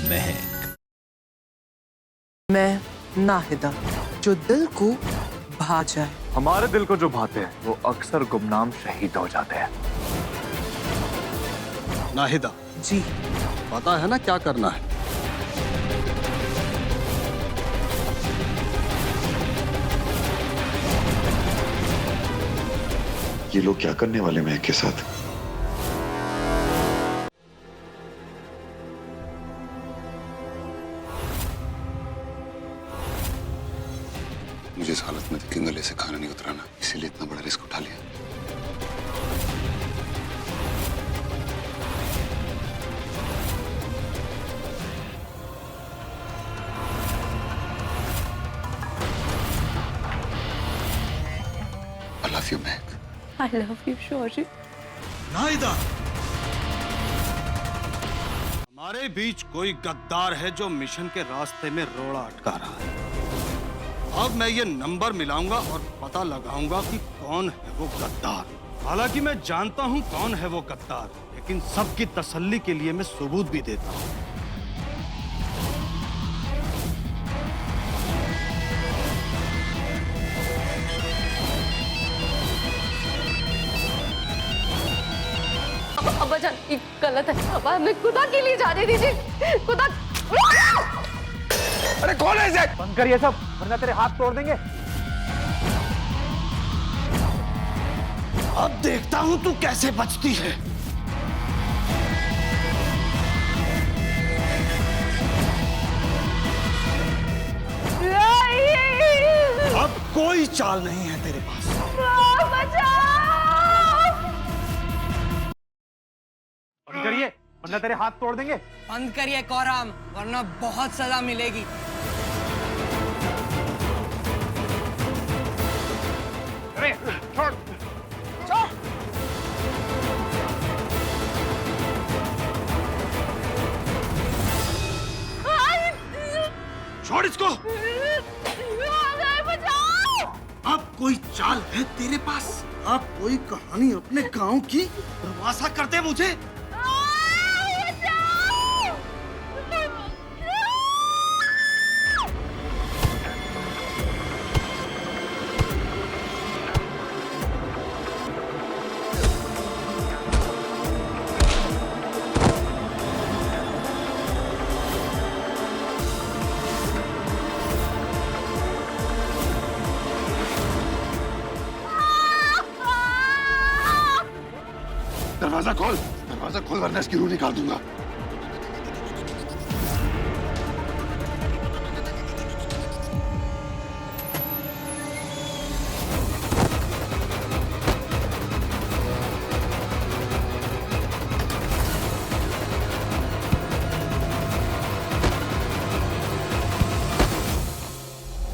महक। मैं नाहिदा, जो दिल को भा जाए। हमारे दिल को जो भाते हैं वो अक्सर गुमनाम शहीद हो जाते हैं। नाहिदा, जी पता है ना क्या करना है? ये लोग क्या करने वाले महक के साथ? मुझे इस हालत में के गले से खाना नहीं उतराना, इसीलिए इतना बड़ा रिस्क उठा लिया। I love you, Mahak. I love you, शौर्य। नाहिदा, हमारे बीच कोई गद्दार है जो मिशन के रास्ते में रोड़ा अटका रहा है। अब मैं ये नंबर मिलाऊंगा और पता लगाऊंगा कि कौन है वो गद्दार। हालांकि मैं जानता हूं कौन है वो गद्दार, लेकिन सबकी तसल्ली के लिए मैं सबूत भी देता हूं। अब्बाजान, ये गलत है। अब हमें खुदा के लिए जाने दीजिए। खुदा। अरे कौन है इसे? बंद कर ये सब, वरना तेरे हाथ तोड़ देंगे। अब देखता हूं तू कैसे बचती है। अब कोई चाल नहीं है तेरे पास। बंद करिए, वरना तेरे हाथ तोड़ देंगे। बंद करिए कोराम, वरना बहुत सजा मिलेगी। अरे छोड़। छोड़ इसको। अब कोई चाल है तेरे पास? अब कोई कहानी अपने गांव की प्रवासा करते मुझे? दरवाजा खोल वरना इसकी रूह निकाल दूंगा।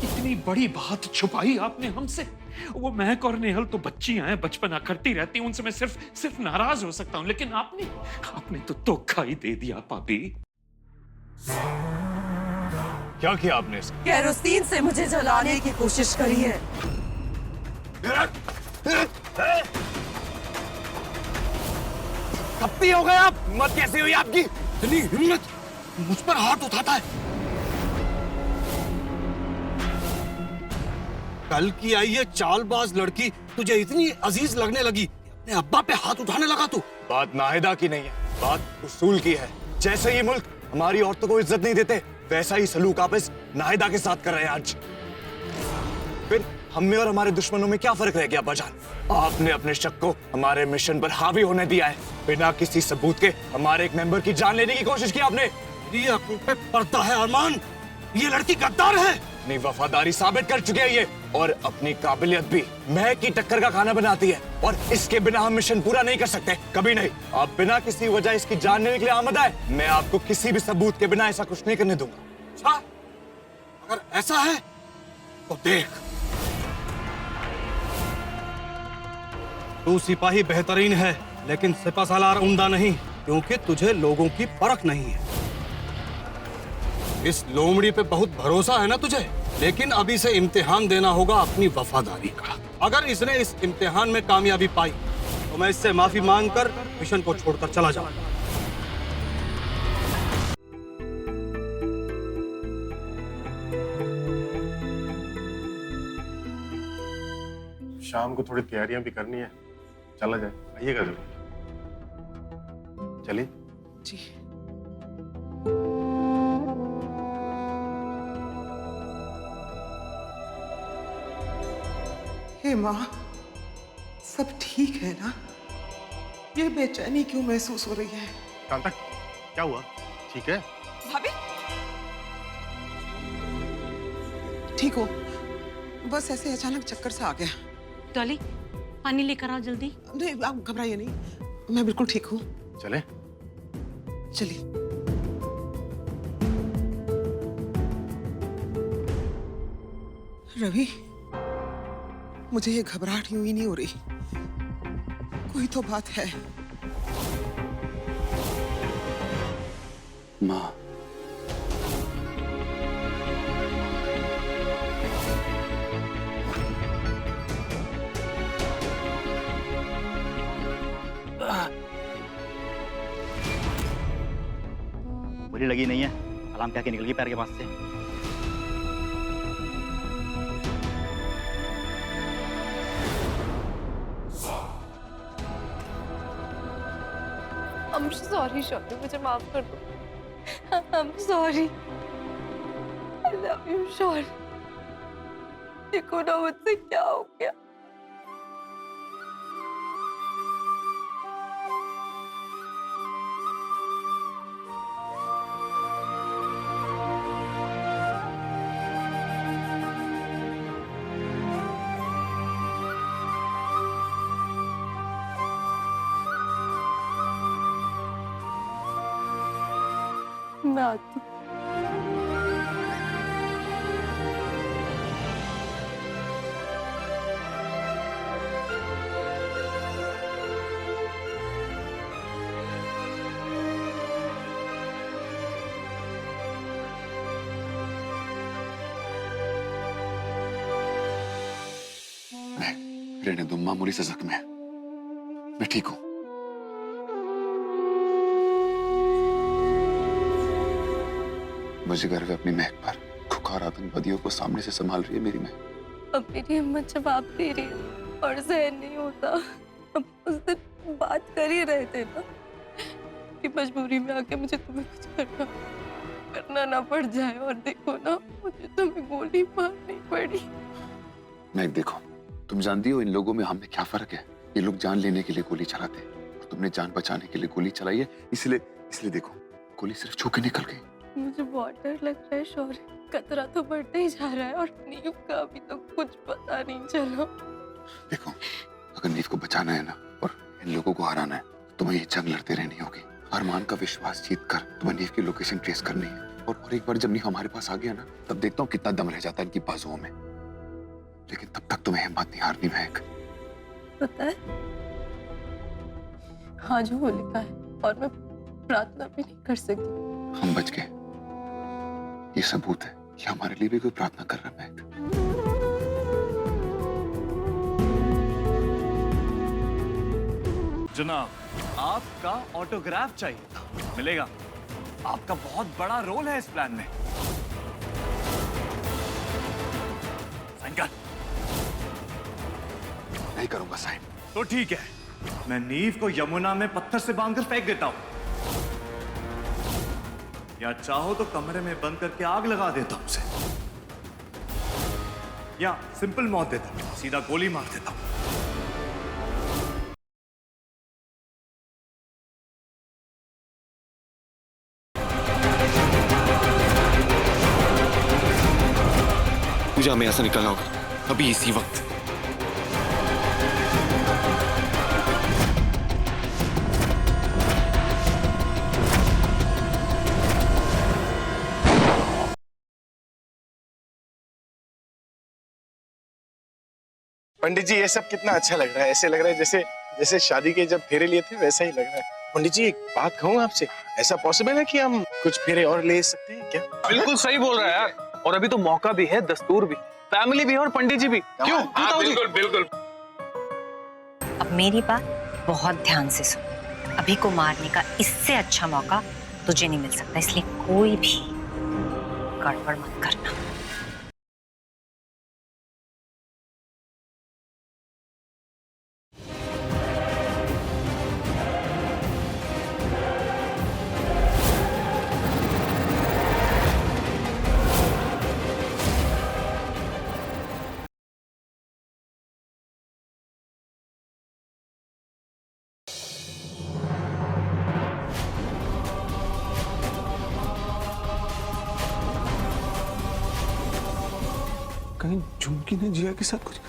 इतनी बड़ी बात छुपाई आपने हमसे। वो महक और नेहल तो बच्चियां हैं, बचपना करती रहती हैं, उनसे मैं सिर्फ नाराज हो सकता हूं, लेकिन आपने तो धोखा ही दे दिया पापी। क्या किया आपने इसका? केरोसिन से मुझे जलाने की कोशिश करी है। कपटी हो गए आप? हिम्मत कैसे हुई आपकी? इतनी हिम्मत मुझ पर हाथ उठाता है? कल की आई ये चालबाज लड़की तुझे इतनी अजीज लगने लगी, अपने अब्बा पे हाथ उठाने लगा तू? बात नाहिदा की नहीं है, बात उसूल की है। जैसे ये मुल्क हमारी औरतों को इज्जत नहीं देते, वैसा ही सलूक आप इस नाहिदा के साथ कर रहे हैं आज। फिर हम में और हमारे दुश्मनों में क्या फर्क रह गया अब्बाजान? आपने अपने शक को हमारे मिशन पर हावी होने दिया है। बिना किसी सबूत के हमारे एक मेंबर की जान लेने की कोशिश की आपने। ये अक्ल पे पड़ता है अरमान, ये लड़की गद्दार है। अपनी वफादारी साबित कर चुके हैं ये, और अपनी काबिलियत भी महक की टक्कर का खाना बनाती है, और इसके बिना हम मिशन पूरा नहीं कर सकते, कभी नहीं। आप बिना किसी वजह इसकी जान लेने के लिए आमद आए, मैं आपको किसी भी सबूत के बिना ऐसा कुछ नहीं करने दूंगा। अच्छा, अगर ऐसा है तो देख, तू सिपाही बेहतरीन है, लेकिन सिपासालार उम्दा नहीं, क्योंकि तुझे लोगों की परख नहीं है। इस लोमड़ी पे बहुत भरोसा है ना तुझे, लेकिन अभी से इम्तिहान देना होगा अपनी वफादारी का। अगर इसने इस इम्तिहान में कामयाबी पाई तो मैं इससे माफी मांगकर मिशन को छोड़कर चला जाऊंगा। शाम को थोड़ी तैयारियां भी करनी है, चला जाए। आइएगा जरूर। चलिए। जी। हे माँ, सब ठीक है ना? ये बेचैनी क्यों महसूस हो रही है? कांता, क्या हुआ? ठीक है? भाभी ठीक हो? बस ऐसे अचानक चक्कर सा आ गया। डॉली, पानी लेकर आओ जल्दी। नहीं, आप घबराइए नहीं, मैं बिल्कुल ठीक हूँ। चले? चलिए। रवि, मुझे ये घबराहट यूं ही नहीं हो रही, कोई तो बात है। माँ, गोली लगी नहीं है, अलार्म क्या के निकल गई पैर के पास से। I'm sorry शौर्य, मुझे माफ कर दो। I'm sorry. I love you शौर्य। देखो ना मुझसे क्या हो गया। मैं आती। रहने दो, मामूली से जख्म है, मैं ठीक हूं। मुझे गर्व है अपनी महक पर। खुखार आतंकवादियों को सामने से संभाल रही है मेरी महक। अब मेरी हिम्मत जवाब दे रही है और सहन नहीं होता। हम उस दिन बात कर ही रहे थे ना कि मजबूरी में आके मुझे तुम्हें कुछ करना ना पड़ जाए, और देखो ना मुझे तुम्हें गोली मारनी पड़ी। महक देखो, तुम जानती हो इन लोगों में हम में क्या फर्क है। ये लोग जान लेने के लिए गोली चलाते और तुमने जान बचाने के लिए गोली चलाई है, इसलिए देखो गोली सिर्फ छू के निकल गई। मुझे बहुत डर लग रहा है शौर्य, खतरा तो बढ़ते ही जा रहा है और नीव का अभी तक कुछ पता नहीं चला। देखो, अगर नीव को बचाना है ना और इन लोगों को हराना है, तुम्हें ये जंग लड़ते रहनी होगी। अरमान का विश्वास जीत कर तुम्हें नीव की लोकेशन ट्रेस करनी है, और एक बार जब नीव हमारे पास आ गया ना, तब देखता हूँ कितना दम रह जाता है इनकी बाजुओं में। लेकिन तब तक तुम्हें हिम्मत नहीं हारनी महक। पता है, आज वो लिखा है और मैं प्रार्थना भी नहीं कर सकती। हम बच गए, ये सबूत है कि हमारे लिए भी कोई प्रार्थना कर रहा है महक। जनाब, आपका ऑटोग्राफ चाहिए था, मिलेगा। आपका बहुत बड़ा रोल है इस प्लान में। साइन कर। नहीं करूंगा साइन। तो ठीक है, मैं नीव को यमुना में पत्थर से बांधकर फेंक देता हूं, या चाहो तो कमरे में बंद करके आग लगा देता हूं उसे, या सिंपल मौत देता हूं, सीधा गोली मार देता हूं। मुझे हमें ऐसा निकलना होगा अभी इसी वक्त। पंडित जी, ये सब कितना अच्छा लग रहा है। ऐसे लग रहा है जैसे शादी के जब फेरे लिए थे वैसा ही लग रहा है। पंडित जी, एक बात कहूँ आपसे, ऐसा पॉसिबल है कि हम कुछ फेरे और ले सकते हैं क्या? बिल्कुल सही बोल रहा है यार, और अभी तो मौका भी है, दस्तूर भी, फैमिली भी है और पंडित जी भी। क्यों? बिल्कुल बिल्कुल। अब मेरी बात बहुत ध्यान से सुन। अभी को मारने का इससे अच्छा मौका तुझे नहीं मिल सकता, इसलिए कोई भी गड़बड़ मत करना। झुमकी ने जिया के साथ कुछ